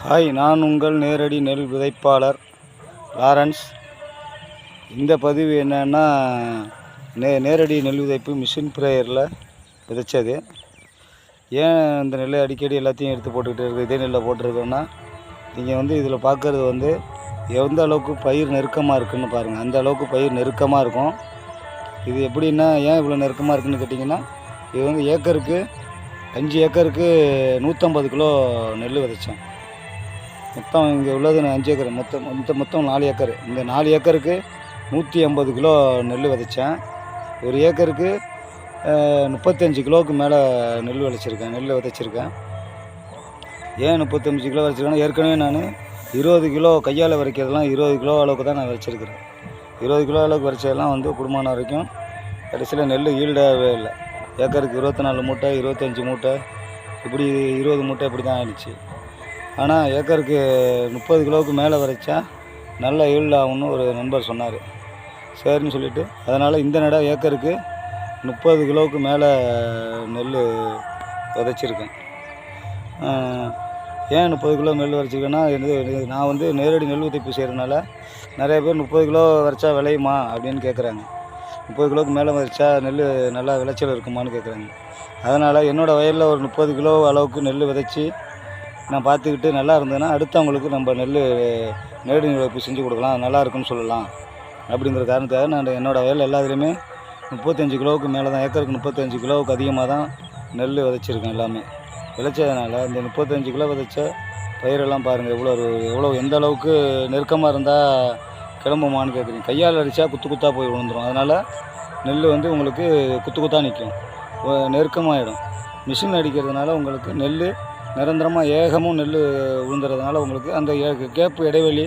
Hi, நான் உங்கள் நேரடி நெல் விதைப்பாளர் லாரன்ஸ். இந்த பதிவு என்னன்னா, நேரடி நெல் விதைப்பு மிஷின் ப்ரேயரில் விதைச்சது. ஏன் இந்த நெல்லை அடிக்கடி எல்லாத்தையும் எடுத்து போட்டுக்கிட்டு இருக்குது, இதே நெல்லை போட்டிருக்கோன்னா, நீங்கள் இதில் பார்க்குறது எந்த அளவுக்கு பயிர் நெருக்கமாக இருக்குதுன்னு பாருங்கள். அந்த அளவுக்கு பயிர் நெருக்கமாக இருக்கும். இது எப்படின்னா, ஏன் இவ்வளோ நெருக்கமாக இருக்குதுன்னு கேட்டிங்கன்னா, இது ஏக்கருக்கு 5 ஏக்கருக்கு 150 கிலோ நெல் விதைச்சேன். மொத்தம் இங்கே உள்ளது 5 ஏக்கர், மொத்தம் 4 ஏக்கர். இந்த 4 ஏக்கருக்கு 150 கிலோ நெல் விதைச்சேன். ஒரு ஏக்கருக்கு 35 கிலோவுக்கு மேலே நெல் விதைச்சிருக்கேன். ஏன் 35 கிலோ விதைச்சிருக்கேன்னா, ஏற்கனவே நான் 20 கிலோ கையால் விதைக்கிறதுலாம் 20 கிலோ அளவுக்கு தான் நான் விதைச்சிருக்கிறேன். 20 கிலோ அளவுக்கு விதைச்சதெல்லாம் குடும்பமான வரைக்கும் கடைசியில் நெல் ஈல்டாகவே இல்லை. ஏக்கருக்கு 24 மூட்டை, 25 மூட்டை, இப்படி 20 மூட்டை இப்படி தான் ஆயிடுச்சு. ஆனால் ஏக்கருக்கு 30 கிலோவுக்கு மேலே விதைச்சா நல்ல ஈல்டு ஆகும்னு ஒரு நண்பர் சொன்னார். சரின்னு சொல்லிவிட்டு, அதனால் இந்த நட ஏக்கருக்கு 30 கிலோவுக்கு மேலே நெல் விதைச்சிருக்கேன். ஏன் 30 கிலோ நெல் விதைச்சிருக்கேன்னா, நான் நேரடி நெல் விதைப்பு செய்கிறதுனால நிறைய பேர் 30 கிலோ விதைச்சா விளையுமா அப்படின்னு கேட்குறாங்க. 30 கிலோவுக்கு மேலே விதைச்சா நெல் நல்லா விளைச்சல் இருக்குமான்னு கேட்குறாங்க. அதனால் என்னோடய வயலில் ஒரு 30 கிலோ அளவுக்கு நெல் விதைச்சி நான் பார்த்துக்கிட்டு நல்லா இருந்ததுன்னா, அடுத்தவங்களுக்கு நம்ம நேரடி நெல் விதைப்பு செஞ்சு கொடுக்கலாம், நல்லா இருக்குன்னு சொல்லலாம். அப்படிங்கிற காரணத்துக்காக நான் என்னோடய வயலில் எல்லாத்துலேயுமே 35 கிலோவுக்கு மேலே தான், ஏக்கருக்கு 35 கிலோவுக்கு அதிகமாக தான் நெல் விதைச்சிருக்கேன். எல்லாமே விளைச்சதுனால இந்த 35 கிலோ விதைச்ச பயிரெல்லாம் பாருங்கள் எவ்வளோ எந்த அளவுக்கு நெருக்கமாக இருந்தால் கிளம்புமான்னு கேட்குறீங்க. கையால் அடித்தா குத்தாக போய் விழுந்துடும். அதனால் நெல் உங்களுக்கு குத்தாக நிற்கும், நெருக்கமாகிடும். மிஷின் அடிக்கிறதுனால உங்களுக்கு நெல் நிரந்தரமாக ஏகமும் நெல் விழுந்துறதுனால உங்களுக்கு அந்த கேப்பு இடைவெளி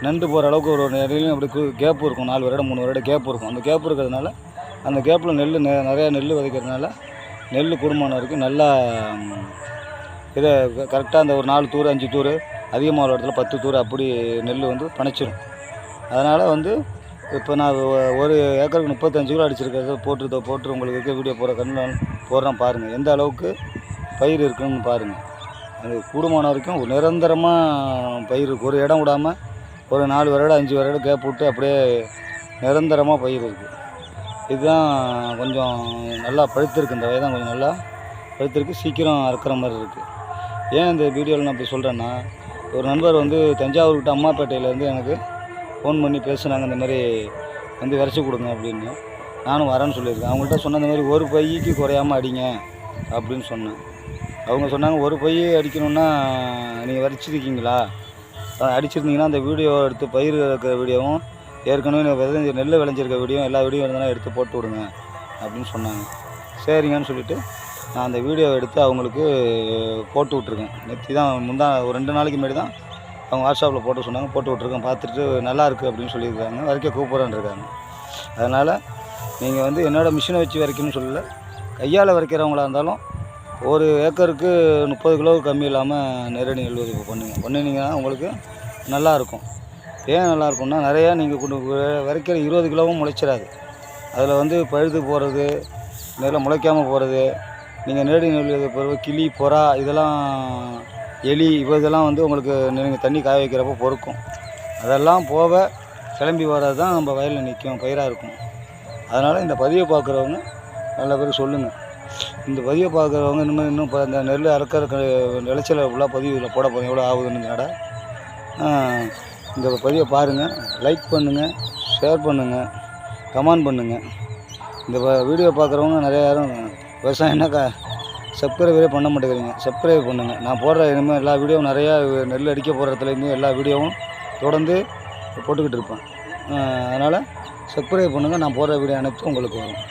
நண்டு போகிற அளவுக்கு ஒரு இடையிலையும் அப்படி கேப்பு இருக்கும். 4 வருடம் 3 வருடம் கேப்பு இருக்கும். அந்த கேப்பு இருக்கிறதுனால அந்த கேப்பில் நிறையா நெல் விதைக்கிறதுனால நெல் குடும்பமான வரைக்கும் நல்லா இதை கரெக்டாக அந்த ஒரு 4 தூர் 5 தூர், அதிகமாக ஒரு இடத்துல 10 தூர் அப்படி நெல் பனைச்சிடும். அதனால் இப்போ நான் ஒரு ஏக்கருக்கு 35 கிலோ அடிச்சிருக்கிறத போட்டு உங்களுக்கு வீடியோ போடுறேன் பாருங்கள். எந்த அளவுக்கு பயிர் இருக்குன்னு பாருங்கள். அது கூடுமான வரைக்கும் நிரந்தரமாக பயிர் இருக்குது. ஒரு இடம் விடாமல் ஒரு 4 வருடம் 5 வருடம் கேப் விட்டு அப்படியே நிரந்தரமாக பயிர் இருக்குது. இதுதான் கொஞ்சம் நல்லா பழுத்திருக்கு. இந்த வயதான் கொஞ்சம் நல்லா பழுத்திருக்கு, சீக்கிரம் அறுக்கிற மாதிரி இருக்குது. ஏன் இந்த வீடியோவில் நான் இப்படி சொல்கிறேன்னா, ஒரு நண்பர் தஞ்சாவூர்கிட்ட அம்மாப்பேட்டையிலேருந்து எனக்கு ஃபோன் பண்ணி பேசுனாங்க. இந்த மாதிரி விரைச்சி கொடுங்க அப்படின்னு. நானும் வரேன்னு சொல்லியிருக்கேன். அவங்கள்ட்ட சொன்ன இந்த மாதிரி ஒரு பைக்கு குறையாமல் அடிங்க அப்படின்னு சொன்னேன். அவங்க சொன்னாங்க, ஒரு பை அடிக்கணுன்னா நீங்கள் விரைச்சிருக்கீங்களா, அடிச்சிருந்தீங்கன்னா அந்த வீடியோ எடுத்து பயிர் இருக்கிற வீடியோவும் ஏற்கனவே நெல் விளைஞ்சிருக்க வீடியோ எல்லா வீடியோ இருந்தாலும் எடுத்து போட்டு விடுங்க அப்படின்னு சொன்னாங்க. சரிங்கன்னு சொல்லிவிட்டு நான் அந்த வீடியோ எடுத்து அவங்களுக்கு போட்டு விட்ருக்கேன். நேற்று தான் ஒரு 2 நாளைக்கு முன்னாடி தான் அவங்க வாட்ஸ்அப்பில் போட்டு சொன்னாங்க. போட்டு விட்ருக்கேன். பார்த்துட்டு நல்லாயிருக்கு அப்படின்னு சொல்லியிருக்காங்க. வரைக்க கூப்பிட்றேன்னு இருக்காங்க. அதனால் நீங்கள் என்னோடய மிஷினை வச்சு வரைக்கணும்னு சொல்லலை, கையால் வரைக்கிறவங்களா இருந்தாலும் ஒரு ஏக்கருக்கு 30 கிலோவுக்கு கம்மி இல்லாமல் நேரடி நெல் விதைப்பு பண்ணினீங்கன்னா உங்களுக்கு நல்லாயிருக்கும். ஏன் நல்லாயிருக்கும்னா, நிறையா நீங்கள் விதைக்கிற 20 கிலோவும் முளைச்சிடாது. அதில் பழுது போகிறது, நெல்லை முளைக்காமல் போகிறது, நீங்கள் நேரடி நெல் விதைப்பு கிளி புறா இதெல்லாம் எலி இதெல்லாம் உங்களுக்கு நீங்கள் தண்ணி காய வைக்கிறப்போ பொறுக்கும். அதெல்லாம் போக கிளம்பி வர்றது தான் நம்ம வயலில் நிற்கும், பயிராக இருக்கும். அதனால் இந்த பதிவை பார்க்குறவங்க நல்ல பேர் சொல்லுங்கள். இந்த பதிவை பார்க்குறவங்க இன்னும் இப்போ இந்த நெல் அறுக்கிற விளைச்சலை ஃபுல்லாக பதிவில் போட போகிறோம், எவ்வளோ ஆகுதுன்னு நட. இந்த பதிவை பாருங்கள், லைக் பண்ணுங்கள், ஷேர் பண்ணுங்கள், கமெண்ட் பண்ணுங்கள். இந்த வீடியோ பார்க்குறவங்க நிறையா யாரும் விவசாயம்னா சப்ஸ்கிரைபரே பண்ண மாட்டேங்கிறீங்க. சப்ஸ்கிரைப் பண்ணுங்கள். நான் போடுற இனிமேல் எல்லா வீடியோவும் நிறையா நெல் அடிக்க போகிற இடத்துலேருந்து எல்லா வீடியோவும் தொடர்ந்து போட்டுக்கிட்டு இருப்பேன். அதனால் சப்ஸ்கிரைப் பண்ணுங்கள். நான் போடுற வீடியோ அனைத்தும் உங்களுக்கு வரும்.